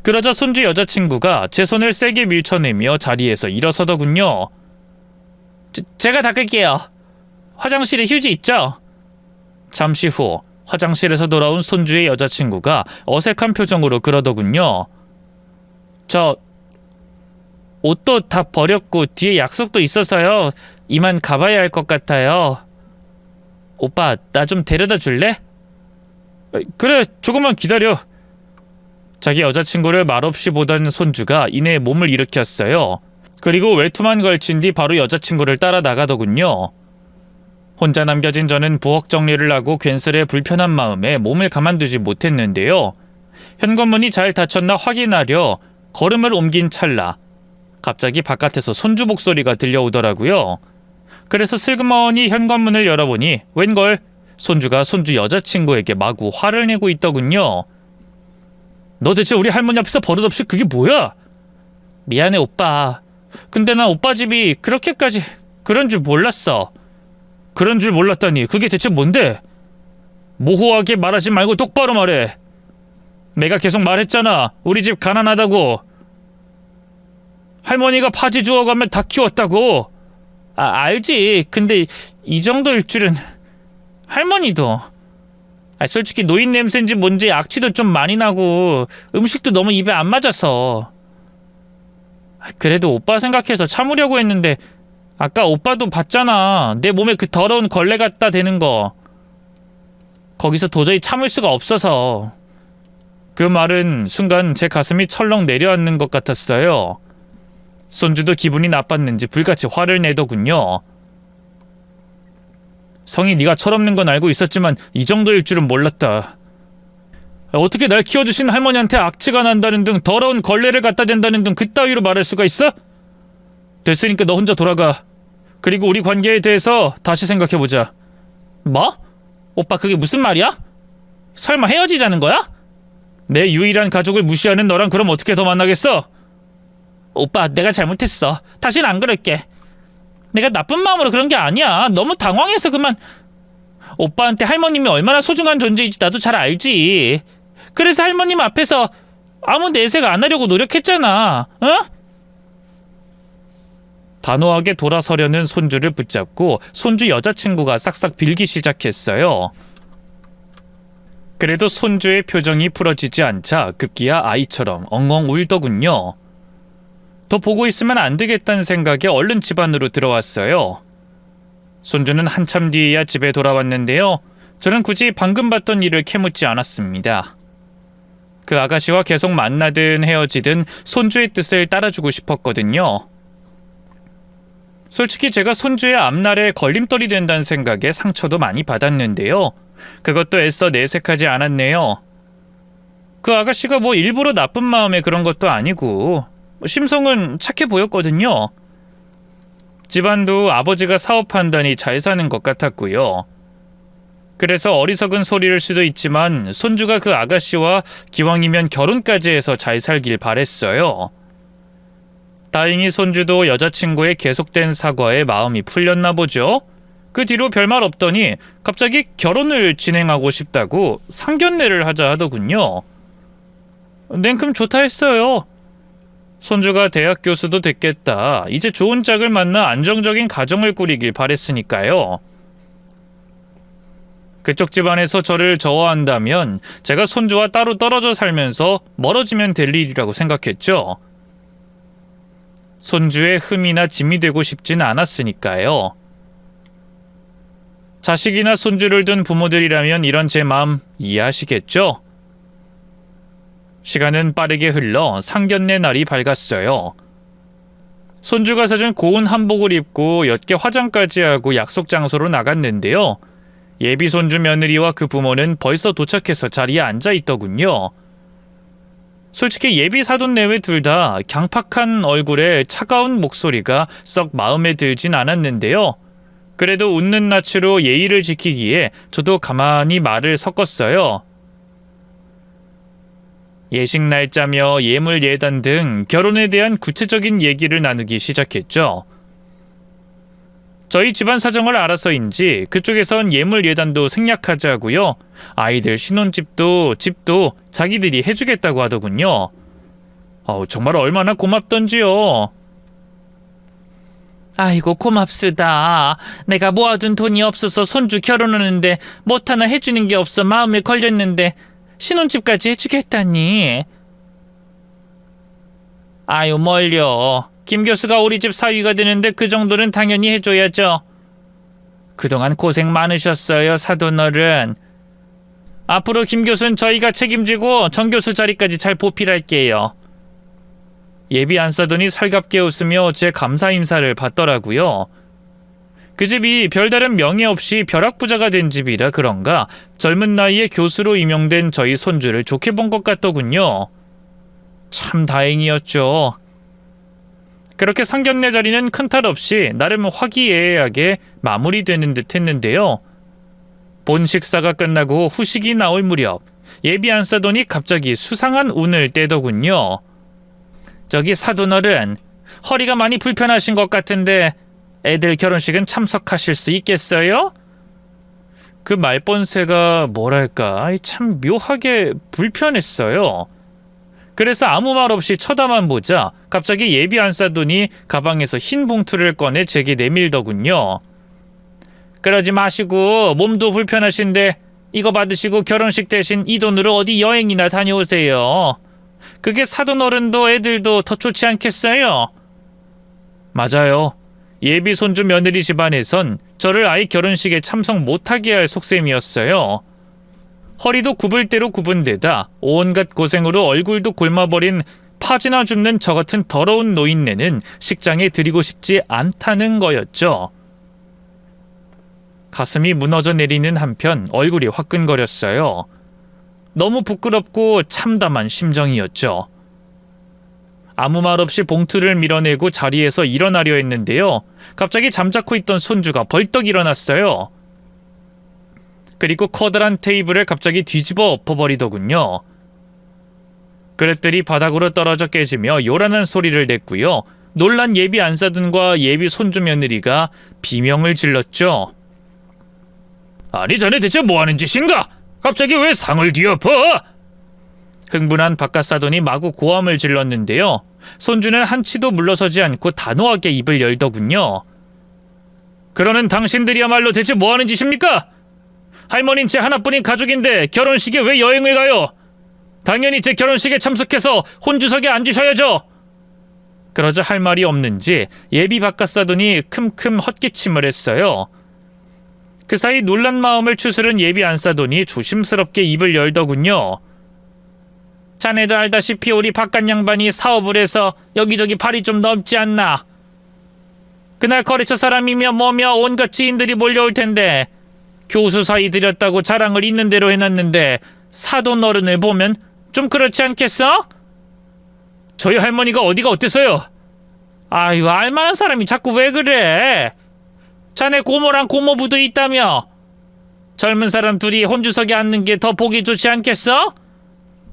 그러자 손주 여자친구가 제 손을 세게 밀쳐내며 자리에서 일어서더군요. 제가 닦을게요. 화장실에 휴지 있죠? 잠시 후 화장실에서 돌아온 손주의 여자친구가 어색한 표정으로 그러더군요. 저 옷도 다 버렸고 뒤에 약속도 있어서요. 이만 가봐야 할 것 같아요. 오빠, 나 좀 데려다 줄래? 그래, 조금만 기다려. 자기 여자친구를 말없이 보던 손주가 이내 몸을 일으켰어요. 그리고 외투만 걸친 뒤 바로 여자친구를 따라 나가더군요. 혼자 남겨진 저는 부엌 정리를 하고 괜스레 불편한 마음에 몸을 가만두지 못했는데요. 현관문이 잘 닫혔나 확인하려 걸음을 옮긴 찰나 갑자기 바깥에서 손주 목소리가 들려오더라고요. 그래서 슬그머니 현관문을 열어보니 웬걸 손주가 손주 여자친구에게 마구 화를 내고 있더군요. 너 대체 우리 할머니 앞에서 버릇없이 그게 뭐야? 미안해 오빠. 근데 난 오빠 집이 그렇게까지 그런 줄 몰랐어. 그런 줄 몰랐다니 그게 대체 뭔데? 모호하게 말하지 말고 똑바로 말해. 내가 계속 말했잖아. 우리 집 가난하다고. 할머니가 파지 주워가면 다 키웠다고. 아, 알지. 근데 이 정도일 줄은. 할머니도. 솔직히 노인 냄새인지 뭔지 악취도 좀 많이 나고 음식도 너무 입에 안 맞아서. 그래도 오빠 생각해서 참으려고 했는데 아까 오빠도 봤잖아. 내 몸에 그 더러운 걸레 갖다 대는 거. 거기서 도저히 참을 수가 없어서. 그 말은 순간 제 가슴이 철렁 내려앉는 것 같았어요. 손주도 기분이 나빴는지 불같이 화를 내더군요. 성이 네가 철없는 건 알고 있었지만 이 정도일 줄은 몰랐다. 어떻게 날 키워주신 할머니한테 악취가 난다는 등 더러운 걸레를 갖다 댄다는 등 그따위로 말할 수가 있어? 됐으니까 너 혼자 돌아가. 그리고 우리 관계에 대해서 다시 생각해보자. 뭐? 오빠 그게 무슨 말이야? 설마 헤어지자는 거야? 내 유일한 가족을 무시하는 너랑 그럼 어떻게 더 만나겠어? 오빠 내가 잘못했어. 다신 안 그럴게. 내가 나쁜 마음으로 그런 게 아니야. 너무 당황해서 그만. 오빠한테 할머님이 얼마나 소중한 존재인지 나도 잘 알지. 그래서 할머님 앞에서 아무 내색 안 하려고 노력했잖아. 어? 단호하게 돌아서려는 손주를 붙잡고 손주 여자친구가 싹싹 빌기 시작했어요. 그래도 손주의 표정이 풀어지지 않자 급기야 아이처럼 엉엉 울더군요. 더 보고 있으면 안 되겠다는 생각에 얼른 집 안으로 들어왔어요. 손주는 한참 뒤에야 집에 돌아왔는데요. 저는 굳이 방금 봤던 일을 캐묻지 않았습니다. 그 아가씨와 계속 만나든 헤어지든 손주의 뜻을 따라주고 싶었거든요. 솔직히 제가 손주의 앞날에 걸림돌이 된다는 생각에 상처도 많이 받았는데요. 그것도 애써 내색하지 않았네요. 그 아가씨가 뭐 일부러 나쁜 마음에 그런 것도 아니고 심성은 착해 보였거든요. 집안도 아버지가 사업한다니 잘 사는 것 같았고요. 그래서 어리석은 소리일 수도 있지만 손주가 그 아가씨와 기왕이면 결혼까지 해서 잘 살길 바랬어요. 다행히 손주도 여자친구의 계속된 사과에 마음이 풀렸나 보죠. 그 뒤로 별말 없더니 갑자기 결혼을 진행하고 싶다고 상견례를 하자 하더군요. 냉큼 좋다 했어요. 손주가 대학 교수도 됐겠다. 이제 좋은 짝을 만나 안정적인 가정을 꾸리길 바랬으니까요. 그쪽 집안에서 저를 저어한다면 제가 손주와 따로 떨어져 살면서 멀어지면 될 일이라고 생각했죠. 손주의 흠이나 짐이 되고 싶진 않았으니까요. 자식이나 손주를 둔 부모들이라면 이런 제 마음 이해하시겠죠? 시간은 빠르게 흘러 상견례 날이 밝았어요. 손주가 사준 고운 한복을 입고 옅게 화장까지 하고 약속 장소로 나갔는데요. 예비 손주 며느리와 그 부모는 벌써 도착해서 자리에 앉아 있더군요. 솔직히 예비 사돈 내외 둘 다 강팍한 얼굴에 차가운 목소리가 썩 마음에 들진 않았는데요. 그래도 웃는 낯으로 예의를 지키기에 저도 가만히 말을 섞었어요. 예식 날짜며 예물 예단 등 결혼에 대한 구체적인 얘기를 나누기 시작했죠. 저희 집안 사정을 알아서인지 그쪽에선 예물 예단도 생략하자고요. 아이들 신혼집도 집도 자기들이 해주겠다고 하더군요. 정말 얼마나 고맙던지요. 아이고 고맙습니다. 내가 모아둔 돈이 없어서 손주 결혼하는데 못 하나 해주는 게 없어 마음에 걸렸는데 신혼집까지 해주겠다니. 아유 뭘요. 김 교수가 우리 집 사위가 되는데 그 정도는 당연히 해줘야죠. 그동안 고생 많으셨어요 사돈어른. 앞으로 김 교수는 저희가 책임지고 정 교수 자리까지 잘 보필할게요. 예비 안 싸더니 살갑게 웃으며 제 감사 인사를 받더라고요. 그 집이 별다른 명예 없이 벼락부자가 된 집이라 그런가 젊은 나이에 교수로 임용된 저희 손주를 좋게 본 것 같더군요. 참 다행이었죠. 그렇게 상견례 자리는 큰 탈 없이 나름 화기애애하게 마무리되는 듯 했는데요. 본 식사가 끝나고 후식이 나올 무렵 예비 안 싸더니 갑자기 수상한 운을 떼더군요. 저기 사돈어른, 허리가 많이 불편하신 것 같은데 애들 결혼식은 참석하실 수 있겠어요? 그 말본새가 뭐랄까 참 묘하게 불편했어요. 그래서 아무 말 없이 쳐다만 보자 갑자기 예비 안 싸더니 가방에서 흰 봉투를 꺼내 제게 내밀더군요. 그러지 마시고 몸도 불편하신데 이거 받으시고 결혼식 대신 이 돈으로 어디 여행이나 다녀오세요. 그게 사돈 어른도 애들도 더 좋지 않겠어요? 맞아요. 예비 손주 며느리 집안에선 저를 아이 결혼식에 참석 못하게 할 속셈이었어요. 허리도 굽을 대로 굽은 데다 온갖 고생으로 얼굴도 곪아버린 파지나 줍는 저 같은 더러운 노인네는 식장에 들이고 싶지 않다는 거였죠. 가슴이 무너져 내리는 한편 얼굴이 화끈거렸어요. 너무 부끄럽고 참담한 심정이었죠. 아무 말 없이 봉투를 밀어내고 자리에서 일어나려 했는데요. 갑자기 잠자코 있던 손주가 벌떡 일어났어요. 그리고 커다란 테이블을 갑자기 뒤집어 엎어버리더군요. 그릇들이 바닥으로 떨어져 깨지며 요란한 소리를 냈고요. 놀란 예비 안사돈과 예비 손주 며느리가 비명을 질렀죠. 아니 자네 대체 뭐하는 짓인가? 갑자기 왜 상을 뒤엎어? 흥분한 박갓사돈이 마구 고함을 질렀는데요. 손주는 한치도 물러서지 않고 단호하게 입을 열더군요. 그러는 당신들이야말로 대체 뭐하는 짓입니까? 할머니는 제 하나뿐인 가족인데 결혼식에 왜 여행을 가요? 당연히 제 결혼식에 참석해서 혼주석에 앉으셔야죠. 그러자 할 말이 없는지 예비 박갓사돈이 큼큼 헛기침을 했어요. 그 사이 놀란 마음을 추스른 예비 안사돈이 조심스럽게 입을 열더군요. 자네도 알다시피 우리 박갓 양반이 사업을 해서 여기저기 발이 좀 넓지 않나. 그날 거래처 사람이며 뭐며 온갖 지인들이 몰려올 텐데 교수 사이 들였다고 자랑을 있는 대로 해놨는데 사돈 어른을 보면 좀 그렇지 않겠어? 저희 할머니가 어디가 어때서요? 아유, 알만한 사람이 자꾸 왜 그래? 자네 고모랑 고모부도 있다며? 젊은 사람 둘이 혼주석에 앉는 게 더 보기 좋지 않겠어?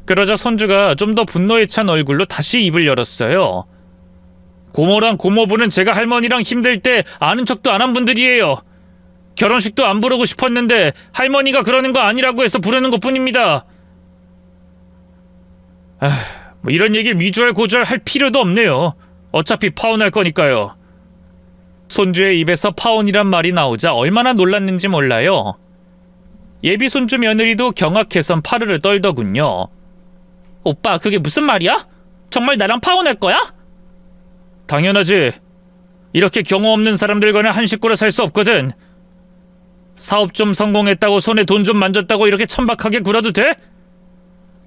그러자 손주가 좀 더 분노에 찬 얼굴로 다시 입을 열었어요. 고모랑 고모부는 제가 할머니랑 힘들 때 아는 척도 안 한 분들이에요. 결혼식도 안 부르고 싶었는데 할머니가 그러는 거 아니라고 해서 부르는 것뿐입니다. 뭐 이런 얘기 미주알 고주알 할 필요도 없네요. 어차피 파혼할 거니까요. 손주의 입에서 파혼이란 말이 나오자 얼마나 놀랐는지 몰라요. 예비 손주 며느리도 경악해선 파르르 떨더군요. 오빠, 그게 무슨 말이야? 정말 나랑 파혼할 거야? 당연하지. 이렇게 경호 없는 사람들과는 한 식구로 살 수 없거든. 사업 좀 성공했다고 손에 돈 좀 만졌다고 이렇게 천박하게 굴어도 돼?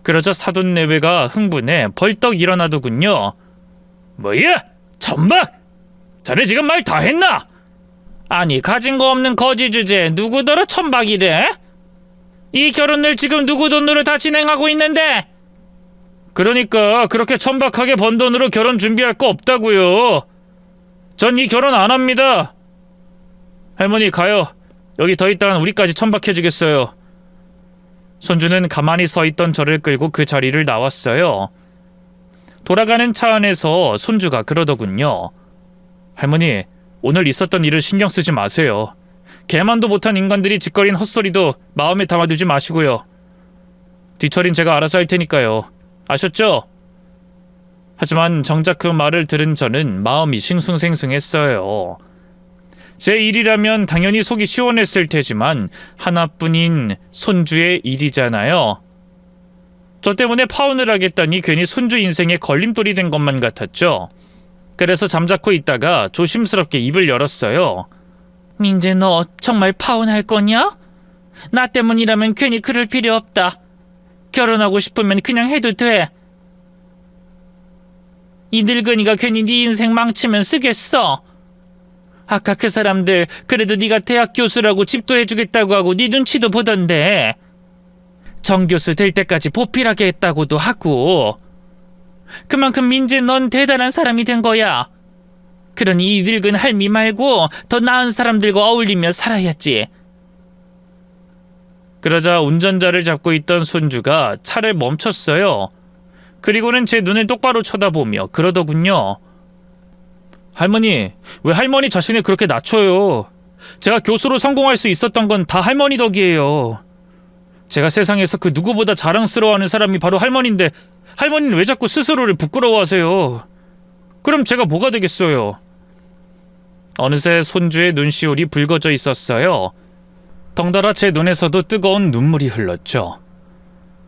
그러자 사돈 내외가 흥분해 벌떡 일어나더군요. 뭐야? 천박? 자네 지금 말 다 했나? 아니, 가진 거 없는 거지 주제 누구더러 천박이래? 이 결혼을 지금 누구 돈으로 다 진행하고 있는데? 그러니까 그렇게 천박하게 번 돈으로 결혼 준비할 거 없다고요. 전 이 결혼 안 합니다. 할머니 가요. 여기 더 있다간 우리까지 천박해지겠어요. 손주는 가만히 서 있던 저를 끌고 그 자리를 나왔어요. 돌아가는 차 안에서 손주가 그러더군요. 할머니, 오늘 있었던 일을 신경 쓰지 마세요. 개만도 못한 인간들이 짓거린 헛소리도 마음에 담아두지 마시고요. 뒤처린 제가 알아서 할 테니까요. 아셨죠? 하지만 정작 그 말을 들은 저는 마음이 싱숭생숭했어요. 제 일이라면 당연히 속이 시원했을 테지만 하나뿐인 손주의 일이잖아요. 저 때문에 파혼을 하겠다니 괜히 손주 인생에 걸림돌이 된 것만 같았죠. 그래서 잠자코 있다가 조심스럽게 입을 열었어요. 민재, 너 정말 파혼할 거냐? 나 때문이라면 괜히 그럴 필요 없다. 결혼하고 싶으면 그냥 해도 돼. 이 늙은이가 괜히 네 인생 망치면 쓰겠어. 아까 그 사람들 그래도 네가 대학 교수라고 집도 해주겠다고 하고 네 눈치도 보던데. 정교수 될 때까지 보필하게 했다고도 하고. 그만큼 민재, 넌 대단한 사람이 된 거야. 그러니 이 늙은 할미 말고 더 나은 사람들과 어울리며 살아야지. 그러자 운전자를 잡고 있던 손주가 차를 멈췄어요. 그리고는 제 눈을 똑바로 쳐다보며 그러더군요. 할머니, 왜 할머니 자신을 그렇게 낮춰요? 제가 교수로 성공할 수 있었던 건 다 할머니 덕이에요. 제가 세상에서 그 누구보다 자랑스러워하는 사람이 바로 할머니인데 할머니는 왜 자꾸 스스로를 부끄러워하세요? 그럼 제가 뭐가 되겠어요? 어느새 손주의 눈시울이 붉어져 있었어요. 덩달아 제 눈에서도 뜨거운 눈물이 흘렀죠.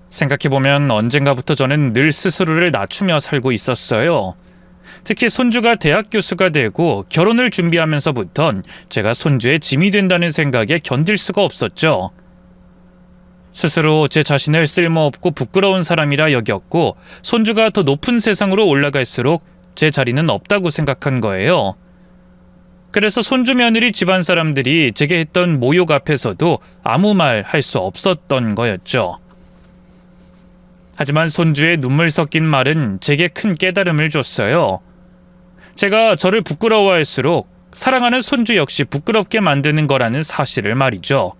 생각해보면 언젠가부터 저는 늘 스스로를 낮추며 살고 있었어요. 특히 손주가 대학 교수가 되고 결혼을 준비하면서부턴 제가 손주의 짐이 된다는 생각에 견딜 수가 없었죠. 스스로 제 자신을 쓸모없고 부끄러운 사람이라 여겼고 손주가 더 높은 세상으로 올라갈수록 제 자리는 없다고 생각한 거예요. 그래서 손주 며느리 집안 사람들이 제게 했던 모욕 앞에서도 아무 말 할 수 없었던 거였죠. 하지만 손주의 눈물 섞인 말은 제게 큰 깨달음을 줬어요. 제가 저를 부끄러워할수록 사랑하는 손주 역시 부끄럽게 만드는 거라는 사실을 말이죠.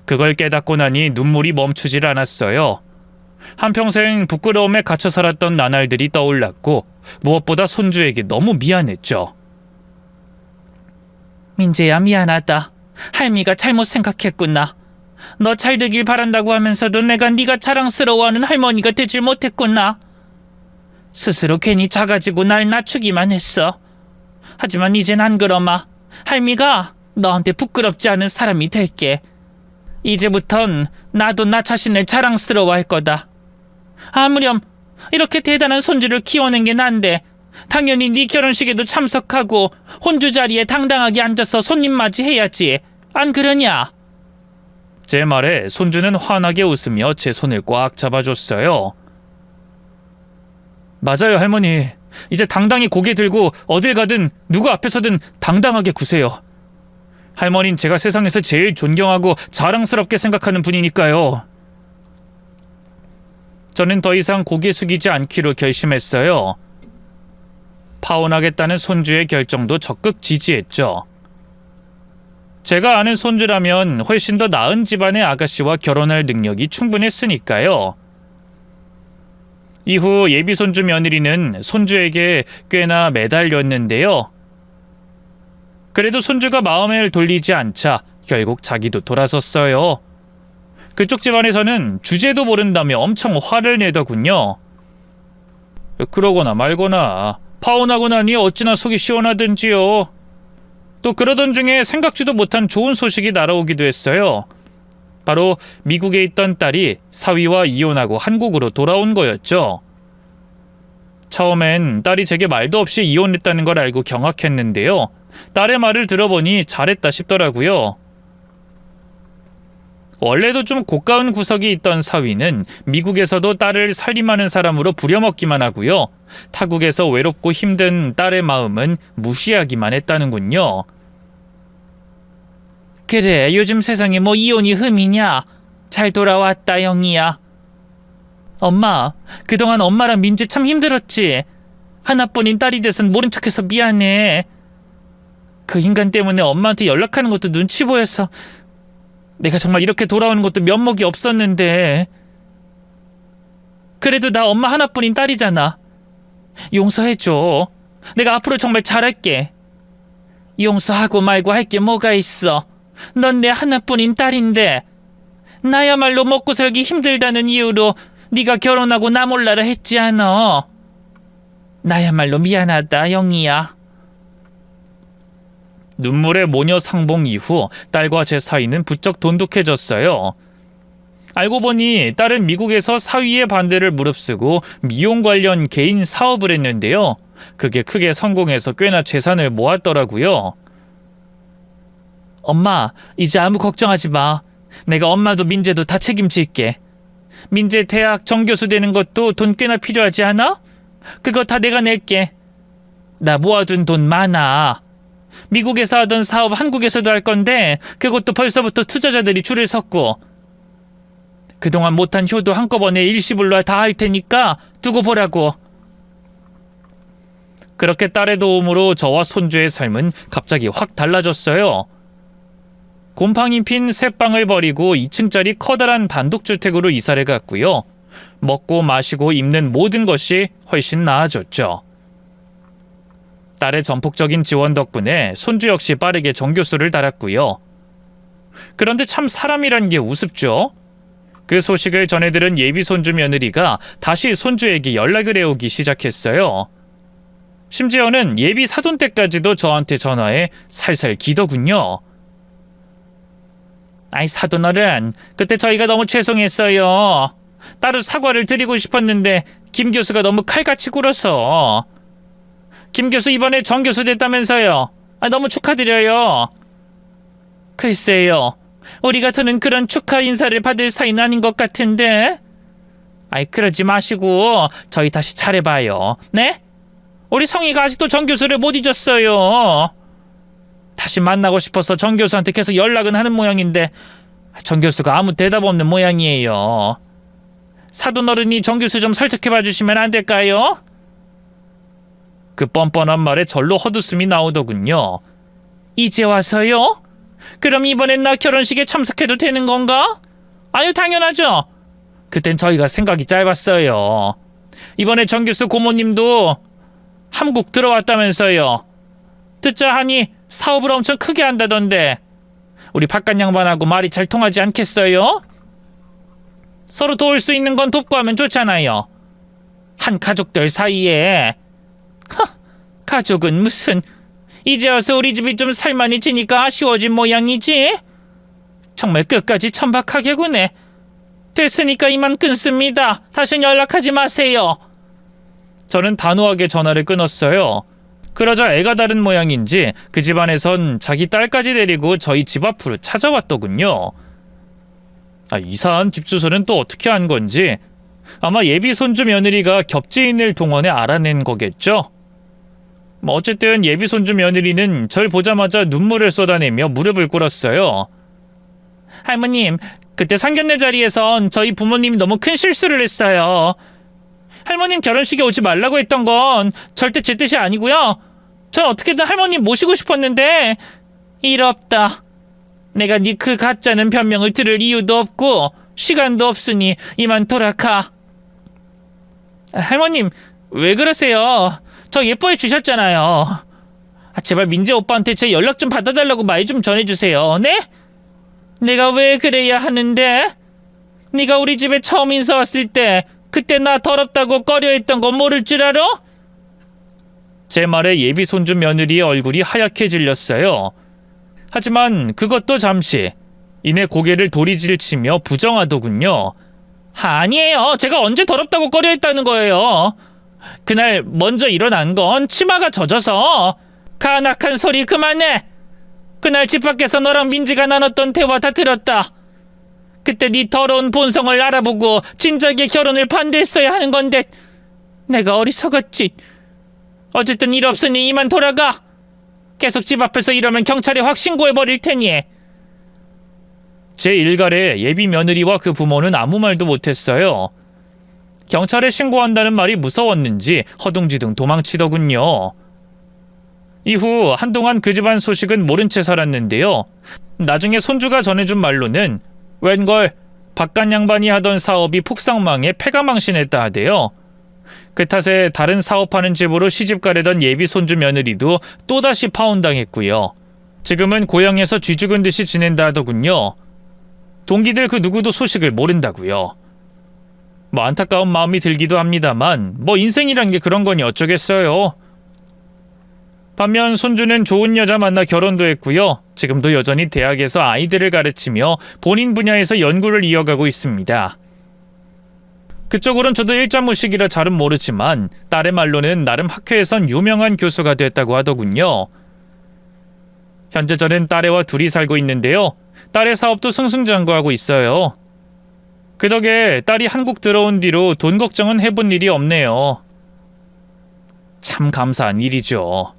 그걸 깨닫고 나니 눈물이 멈추질 않았어요. 한평생 부끄러움에 갇혀 살았던 나날들이 떠올랐고 무엇보다 손주에게 너무 미안했죠. 민재야, 미안하다. 할미가 잘못 생각했구나. 너 잘 되길 바란다고 하면서도 내가 네가 자랑스러워하는 할머니가 되질 못했구나. 스스로 괜히 작아지고 날 낮추기만 했어. 하지만 이젠 안 그러마. 할미가 너한테 부끄럽지 않은 사람이 될게. 이제부턴 나도 나 자신을 자랑스러워할 거다. 아무렴 이렇게 대단한 손주를 키워낸 게 난데 당연히 네 결혼식에도 참석하고 혼주 자리에 당당하게 앉아서 손님 맞이해야지. 안 그러냐? 제 말에 손주는 환하게 웃으며 제 손을 꽉 잡아줬어요. 맞아요, 할머니. 이제 당당히 고개 들고 어딜 가든 누구 앞에서든 당당하게 구세요. 할머니는 제가 세상에서 제일 존경하고 자랑스럽게 생각하는 분이니까요. 저는 더 이상 고개 숙이지 않기로 결심했어요. 파혼하겠다는 손주의 결정도 적극 지지했죠. 제가 아는 손주라면 훨씬 더 나은 집안의 아가씨와 결혼할 능력이 충분했으니까요. 이후 예비 손주 며느리는 손주에게 꽤나 매달렸는데요. 그래도 손주가 마음을 돌리지 않자 결국 자기도 돌아섰어요. 그쪽 집안에서는 주제도 모른다며 엄청 화를 내더군요. 그러거나 말거나 파혼하고 나니 어찌나 속이 시원하든지요. 또 그러던 중에 생각지도 못한 좋은 소식이 날아오기도 했어요. 바로 미국에 있던 딸이 사위와 이혼하고 한국으로 돌아온 거였죠. 처음엔 딸이 제게 말도 없이 이혼했다는 걸 알고 경악했는데요. 딸의 말을 들어보니 잘했다 싶더라고요. 원래도 좀 고가운 구석이 있던 사위는 미국에서도 딸을 살림하는 사람으로 부려먹기만 하고요. 타국에서 외롭고 힘든 딸의 마음은 무시하기만 했다는군요. 그래, 요즘 세상에 뭐 이혼이 흠이냐? 잘 돌아왔다, 영희야. 엄마, 그동안 엄마랑 민재 참 힘들었지? 하나뿐인 딸이 돼선 모른 척해서 미안해. 그 인간 때문에 엄마한테 연락하는 것도 눈치 보여서 내가 정말 이렇게 돌아오는 것도 면목이 없었는데. 그래도 나 엄마 하나뿐인 딸이잖아. 용서해줘. 내가 앞으로 정말 잘할게. 용서하고 말고 할 게 뭐가 있어. 넌 내 하나뿐인 딸인데 나야말로 먹고 살기 힘들다는 이유로 네가 결혼하고 나 몰라라 했지 않아. 나야말로 미안하다, 영희야. 눈물의 모녀 상봉 이후 딸과 제 사이는 부쩍 돈독해졌어요. 알고 보니 딸은 미국에서 사위의 반대를 무릅쓰고 미용 관련 개인 사업을 했는데요. 그게 크게 성공해서 꽤나 재산을 모았더라고요. 엄마, 이제 아무 걱정하지 마. 내가 엄마도 민재도 다 책임질게. 민재 대학 정교수 되는 것도 돈 꽤나 필요하지 않아? 그거 다 내가 낼게. 나 모아둔 돈 많아. 미국에서 하던 사업 한국에서도 할 건데 그것도 벌써부터 투자자들이 줄을 섰고, 그동안 못한 효도 한꺼번에 일시불로 다 할 테니까 두고 보라고. 그렇게 딸의 도움으로 저와 손주의 삶은 갑자기 확 달라졌어요. 곰팡이 핀 새 방을 버리고 2층짜리 커다란 단독주택으로 이사를 갔고요. 먹고 마시고 입는 모든 것이 훨씬 나아졌죠. 딸의 전폭적인 지원 덕분에 손주 역시 빠르게 정교수를 달았고요. 그런데 참 사람이란 게 우습죠. 그 소식을 전해들은 예비 손주 며느리가 다시 손주에게 연락을 해오기 시작했어요. 심지어는 예비 사돈 때까지도 저한테 전화해 살살 기더군요. 아이, 사돈 어른, 그때 저희가 너무 죄송했어요. 따로 사과를 드리고 싶었는데 김 교수가 너무 칼같이 굴어서. 김 교수 이번에 정 교수 됐다면서요. 너무 축하드려요. 글쎄요, 우리 같은 그런 축하 인사를 받을 사이는 아닌 것 같은데. 아이, 그러지 마시고 저희 다시 잘해봐요. 네? 우리 성희가 아직도 정 교수를 못 잊었어요. 다시 만나고 싶어서 정 교수한테 계속 연락은 하는 모양인데 정 교수가 아무 대답 없는 모양이에요. 사돈 어른이 정 교수 좀 설득해봐 주시면 안 될까요? 그 뻔뻔한 말에 절로 헛웃음이 나오더군요. 이제 와서요? 그럼 이번엔 나 결혼식에 참석해도 되는 건가? 아유, 당연하죠. 그땐 저희가 생각이 짧았어요. 이번에 정 교수 고모님도 한국 들어왔다면서요. 듣자 하니 사업을 엄청 크게 한다던데 우리 바깥 양반하고 말이 잘 통하지 않겠어요? 서로 도울 수 있는 건 돕고 하면 좋잖아요. 한 가족들 사이에. 가족은 무슨. 이제 와서 우리 집이 좀 살만해지니까 아쉬워진 모양이지? 정말 끝까지 천박하게구네. 됐으니까 이만 끊습니다. 다신 연락하지 마세요. 저는 단호하게 전화를 끊었어요. 그러자 애가 다른 모양인지 그 집안에선 자기 딸까지 데리고 저희 집 앞으로 찾아왔더군요. 이사한 집 주소는 또 어떻게 한 건지 아마 예비 손주 며느리가 겹지인을 동원해 알아낸 거겠죠. 어쨌든 예비 손주 며느리는 절 보자마자 눈물을 쏟아내며 무릎을 꿇었어요. 할머님, 그때 상견례 자리에선 저희 부모님이 너무 큰 실수를 했어요. 할머님 결혼식에 오지 말라고 했던 건 절대 제 뜻이 아니고요. 전 어떻게든 할머님 모시고 싶었는데 이롭다. 내가 네 그 가짜는 변명을 들을 이유도 없고 시간도 없으니 이만 돌아가. 할머님, 왜 그러세요? 저 예뻐해 주셨잖아요. 제발 민재 오빠한테 제 연락 좀 받아달라고 말 좀 전해주세요. 네? 내가 왜 그래야 하는데? 네가 우리 집에 처음 인사 왔을 때 그때 나 더럽다고 꺼려했던 거 모를 줄 알아? 제 말에 예비 손주 며느리의 얼굴이 하얗게 질렸어요. 하지만 그것도 잠시. 이내 고개를 도리질치며 부정하더군요. 아니에요. 제가 언제 더럽다고 꺼려했다는 거예요. 그날 먼저 일어난 건 치마가 젖어서. 간악한 소리 그만해. 그날 집 밖에서 너랑 민지가 나눴던 대화 다 들었다. 그때 네 더러운 본성을 알아보고 진작에 결혼을 반대했어야 하는 건데 내가 어리석었지. 어쨌든 일 없으니 이만 돌아가. 계속 집 앞에서 이러면 경찰에 확 신고해버릴 테니. 제 일갈에 예비 며느리와 그 부모는 아무 말도 못했어요. 경찰에 신고한다는 말이 무서웠는지 허둥지둥 도망치더군요. 이후 한동안 그 집안 소식은 모른 채 살았는데요. 나중에 손주가 전해준 말로는 웬걸 바깥 양반이 하던 사업이 폭삭망해 폐가망신했다 하대요. 그 탓에 다른 사업하는 집으로 시집가려던 예비 손주 며느리도 또다시 파혼당했고요. 지금은 고향에서 쥐 죽은 듯이 지낸다 하더군요. 동기들 그 누구도 소식을 모른다고요. 안타까운 마음이 들기도 합니다만 인생이란 게 그런 거니 어쩌겠어요. 반면 손주는 좋은 여자 만나 결혼도 했고요. 지금도 여전히 대학에서 아이들을 가르치며 본인 분야에서 연구를 이어가고 있습니다. 그쪽으론 저도 일자무식이라 잘은 모르지만 딸의 말로는 나름 학회에선 유명한 교수가 됐다고 하더군요. 현재 저는 딸애와 둘이 살고 있는데요. 딸의 사업도 승승장구하고 있어요. 그 덕에 딸이 한국 들어온 뒤로 돈 걱정은 해본 일이 없네요. 참 감사한 일이죠.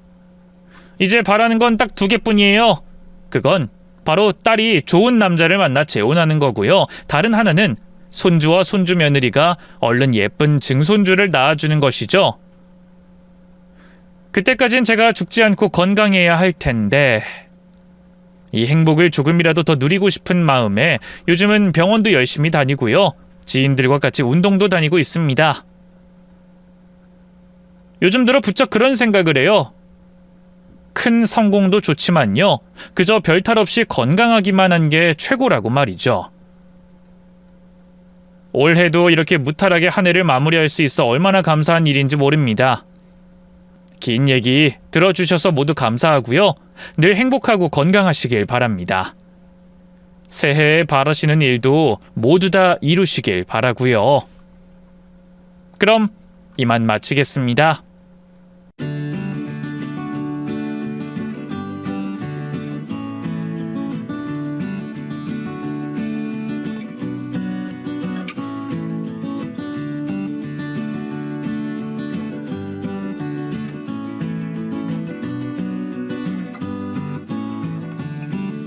이제 바라는 건 딱 2개뿐이에요. 그건 바로 딸이 좋은 남자를 만나 재혼하는 거고요. 다른 하나는 손주와 손주 며느리가 얼른 예쁜 증손주를 낳아주는 것이죠. 그때까진 제가 죽지 않고 건강해야 할 텐데 이 행복을 조금이라도 더 누리고 싶은 마음에 요즘은 병원도 열심히 다니고요. 지인들과 같이 운동도 다니고 있습니다. 요즘 들어 부쩍 그런 생각을 해요. 큰 성공도 좋지만요. 그저 별탈 없이 건강하기만 한 게 최고라고 말이죠. 올해도 이렇게 무탈하게 한 해를 마무리할 수 있어 얼마나 감사한 일인지 모릅니다. 긴 얘기 들어주셔서 모두 감사하고요. 늘 행복하고 건강하시길 바랍니다. 새해에 바라시는 일도 모두 다 이루시길 바라고요. 그럼 이만 마치겠습니다.